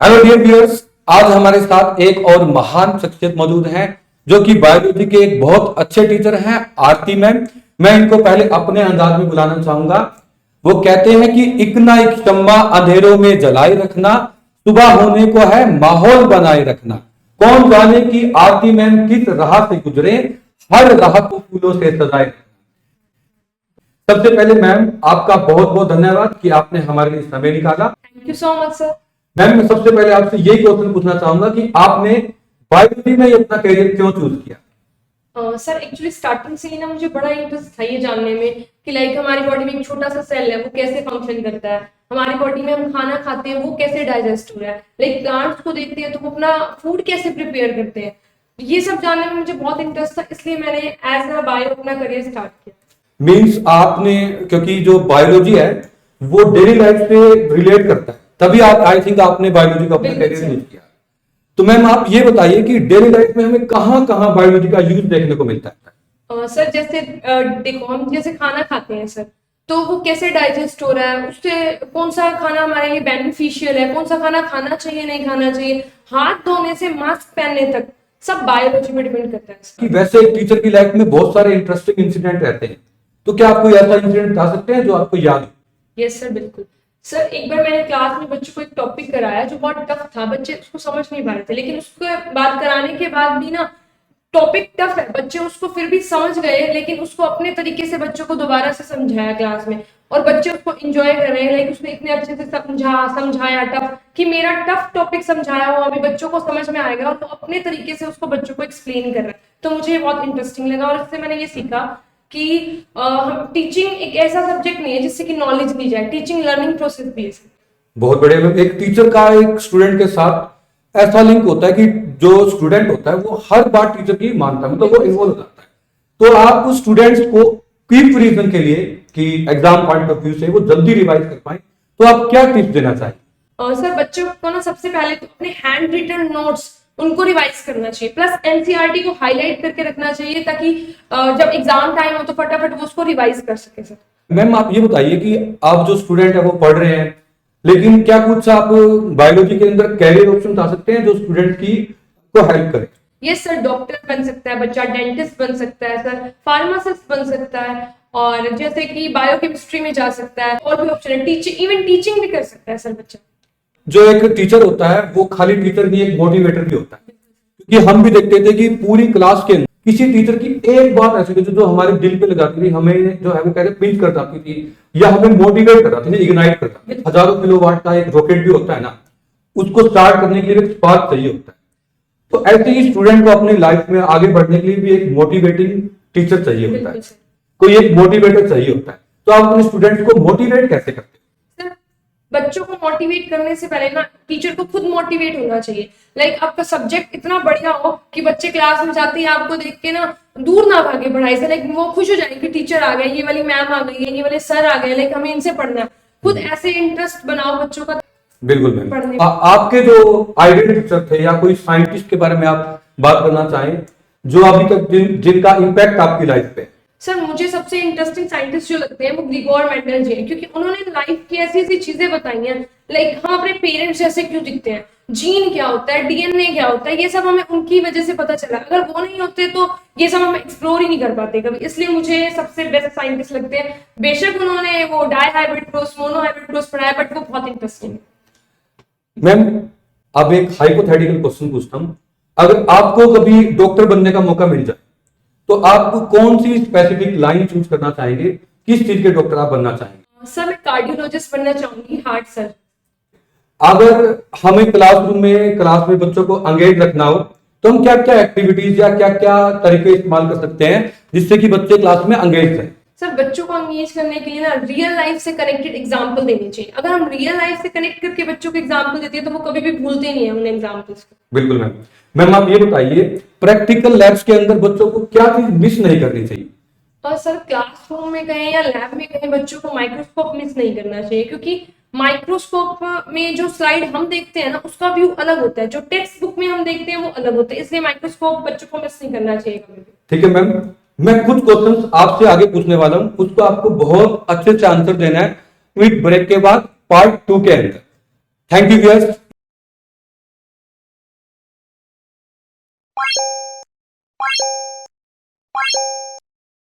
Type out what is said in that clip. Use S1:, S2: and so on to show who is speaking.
S1: Hello dear viewers, आज हमारे साथ एक और महान शख्सियत मौजूद हैं जो कि बायोलॉजी के एक बहुत अच्छे टीचर हैं, आरती मैम। मैं इनको पहले अपने अंदाज में बुलाना चाहूंगा। वो कहते हैं कि इकना एक शम्मा अंधेरों में जलाए रखना, सुबह होने को है माहौल बनाए रखना। कौन जाने कि आरती मैम किस राह से गुजरे, हर राह को फूलों से सजाए रखना। सबसे पहले मैम आपका बहुत बहुत धन्यवाद कि आपने हमारे लिए समय निकाला।
S2: Thank you so much sir.
S1: Ma'am मैं सबसे पहले आपसे यही क्वेश्चन पूछना चाहूंगा कि आपने बायोलॉजी में अपना करियर क्यों चूज किया?
S2: सर एक्चुअली स्टार्टिंग से ही ना मुझे बड़ा इंटरेस्ट था ये जानने में कि लाइक हमारी बॉडी में एक छोटा सा सेल है, वो कैसे फंक्शन करता है। हमारी बॉडी में हम खाना खाते हैं, वो कैसे डाइजेस्ट हो रहा है। लाइक प्लांट्स को देखते हैं तो वो अपना फूड कैसे प्रिपेयर करते हैं। ये सब जानने में मुझे बहुत इंटरेस्ट था, इसलिए मैंने एज अ बायो अपना करियर स्टार्ट किया।
S1: मींस आपने, क्योंकि जो बायोलॉजी है वो डेली लाइफ से रिलेट करता है, तभी आप आई थिंक आपने बायोलॉजी का अपना
S2: बिल्कुल
S1: करियर
S2: सर।
S1: चूज किया। तो मैम आप ये बताइए कि डेली लाइफ में हमें कहाँ कहाँ बायोलॉजी का यूज देखने को मिलता है?
S2: सर जैसे देखो हम जैसे खाना खाते हैं सर, तो वो कैसे डाइजेस्ट हो रहा है, उससे कौन सा खाना हमारे लिए बेनिफिशियल है, कौन सा खाना खाना चाहिए नहीं खाना चाहिए, हाथ धोने से मास्क पहनने तक सब बायोलॉजी पे डिपेंड करता है
S1: कि
S2: सर।
S1: वैसे एक टीचर की लाइफ में बहुत सारे इंटरेस्टिंग इंसिडेंट रहते हैं, तो क्या आप कोई ऐसा इंसिडेंट बता सकते हैं जो आपको याद हो?
S2: यस सर बिल्कुल। सर एक बार मैंने क्लास में बच्चों को एक टॉपिक कराया जो बहुत टफ था, बच्चे उसको समझ नहीं पा रहे थे, लेकिन उसको बात कराने के बाद भी ना टॉपिक टफ है, बच्चे उसको फिर भी समझ गए, लेकिन उसको अपने तरीके से बच्चों को दोबारा से समझाया क्लास में, और बच्चे उसको एंजॉय कर रहे हैं। लाइक उसने इतने अच्छे से समझाया टफ कि मेरा टफ टॉपिक समझाया हुआ अभी बच्चों को समझ में आएगा, और वो अपने तरीके से उसको बच्चों को एक्सप्लेन कर रहा है। तो मुझे ये बहुत इंटरेस्टिंग लगा, और इससे मैंने ये सीखा कि टीचिंग एक ऐसा सब्जेक्ट नहीं है जिससे कि नॉलेज दी जाए, टीचिंग लर्निंग प्रोसेस भी है।
S1: बहुत बढ़िया मैम। एक टीचर का एक स्टूडेंट के साथ ऐसा लिंक होता है कि जो स्टूडेंट होता है वो हर बात टीचर की मानता है, मतलब वो इन्वॉल्व हो जाता है। तो आप स्टूडेंट्स को क्विक रीजन के लिए कि एग्जाम पॉइंट ऑफ व्यू से वो जल्दी रिवाइज कर पाए, तो आप क्या टिप्स देना चाहिए?
S2: सर बच्चों को ना सबसे पहले तो अपने हैंड रिटन नोट्स उनको रिवाइज करना चाहिए, प्लस एनसीईआरटी को हाईलाइट करके रखना चाहिए, ताकि जब एग्जाम टाइम हो तो फटाफट वो उसको रिवाइज कर सके सर।
S1: मैम आप ये बताइए कि आप जो स्टूडेंट है वो पढ़ रहे हैं, लेकिन क्या कुछ आप बायोलॉजी के अंदर कैरियर ऑप्शन बता सकते हैं जो स्टूडेंट की को हेल्प करे?
S2: यस सर, डॉक्टर बन सकता है बच्चा, डेंटिस्ट बन सकता है सर, फार्मासिस्ट बन सकता है, और जैसे कि बायोकेमिस्ट्री में जा सकता है, और भी ऑप्शन है, टीचिंग, इवन टीचिंग भी कर सकता है सर बच्चा।
S1: जो एक टीचर होता है वो खाली टीचर नहीं, एक मोटिवेटर भी होता है। क्योंकि हम भी देखते थे कि पूरी क्लास के अंदर किसी टीचर की एक बात ऐसी थी जो हमारे दिल पे लगाती थी, हमें जो है वो कहते पिंच कर जाती थी, या हमें मोटिवेट कर जाती थी, इग्नाइट कर जाती थी। हजारों किलोवाट का एक रॉकेट भी होता है ना, उसको स्टार्ट करने के लिए एक स्पार्क चाहिए होता है। तो ऐसे ही स्टूडेंट को अपनी लाइफ में आगे बढ़ने के लिए भी एक मोटिवेटिंग टीचर चाहिए होता है,
S2: बिल्कुल सर।
S1: कोई एक मोटिवेटर चाहिए होता है। तो आप अपने स्टूडेंट्स को मोटिवेट कैसे करते हैं?
S2: सर बच्चों को मोटिवेट करने से पहले ना टीचर को खुद मोटिवेट होना चाहिए। लाइक आपका सब्जेक्ट इतना बढ़िया हो कि बच्चे क्लास में जाते ही आपको देख के ना दूर ना भागे पढ़ाई से, लाइक वो खुश हो जाए कि टीचर आ गए, ये वाली मैम आ गई है, ये वाले सर आ गए, लाइक हमें इनसे पढ़ना है। खुद ऐसे इंटरेस्ट बनाओ बच्चों का।
S1: बिल्कुल मैम।
S2: पढ़ने
S1: आपके जो आइडियल टीचर थे या कोई साइंटिस्ट के बारे में आप बात करना चाहें जो अभी तक जिनका इम्पैक्ट आपकी लाइफ पे?
S2: सर मुझे सबसे इंटरेस्टिंग साइंटिस्ट जो लगते हैं वो ग्रिगोर मेंडल जी हैं, क्योंकि उन्होंने लाइफ की ऐसी ऐसी चीजें बताई हैं। लाइक हम अपने पेरेंट्स जैसे क्यों दिखते हैं, जीन क्या होता है, डीएनए क्या होता है, ये सब हमें उनकी वजह से पता चला। अगर वो नहीं होते तो ये सब हम एक्सप्लोर ही नहीं कर पाते कभी। इसलिए मुझे सबसे बेस्ट साइंटिस्ट लगते हैं। बेशक उन्होंने वो dihybrid cross, monohybrid cross पढ़ाया, बट वो बहुत इंटरेस्टिंग है।
S1: मैम अब एक हाइपोथेटिकल क्वेश्चन पूछता हूँ, अगर आपको कभी डॉक्टर बनने का मौका मिल जाए तो आप कौन सी स्पेसिफिक लाइन चूज करना चाहेंगे, किस चीज के डॉक्टर आप बनना चाहेंगे?
S2: सर मैं कार्डियोलॉजिस्ट बनना चाहूंगी, हार्ट सर।
S1: अगर हमें क्लास में बच्चों को एंगेज रखना हो तो हम क्या क्या एक्टिविटीज या क्या क्या तरीके इस्तेमाल कर सकते हैं जिससे कि बच्चे क्लास में एंगेज रहे?
S2: सर बच्चों को एंगेज करने के लिए ना रियल लाइफ से कनेक्टेड एग्जाम्पल देने चाहिए। अगर हम रियल लाइफ से कनेक्ट करके बच्चों को एग्जाम्पल देते हैं तो वो कभी भी भूलते नहीं है उन एग्जाम्पल्स को।
S1: बिल्कुल मैम। मैम आप ये बताइए, प्रैक्टिकल लैब्स के अंदर बच्चों को क्या चीज मिस नहीं करनी चाहिए?
S2: और सर क्लासरूम में कहें या लैब में कहें, बच्चों को माइक्रोस्कोप मिस नहीं करना चाहिए, क्योंकि माइक्रोस्कोप में जो स्लाइड हम देखते हैं ना उसका व्यू अलग होता है, जो टेक्स्ट बुक में हम देखते हैं वो अलग होता है। इसलिए माइक्रोस्कोप बच्चों को मिस नहीं करना चाहिए कभी भी।
S1: ठीक है मैम, मैं कुछ क्वेश्चंस आपसे आगे पूछने वाला हूं, उसको आपको बहुत अच्छे से आंसर देना है क्विक ब्रेक के बाद, पार्ट 2 के अंदर। Thank you viewers.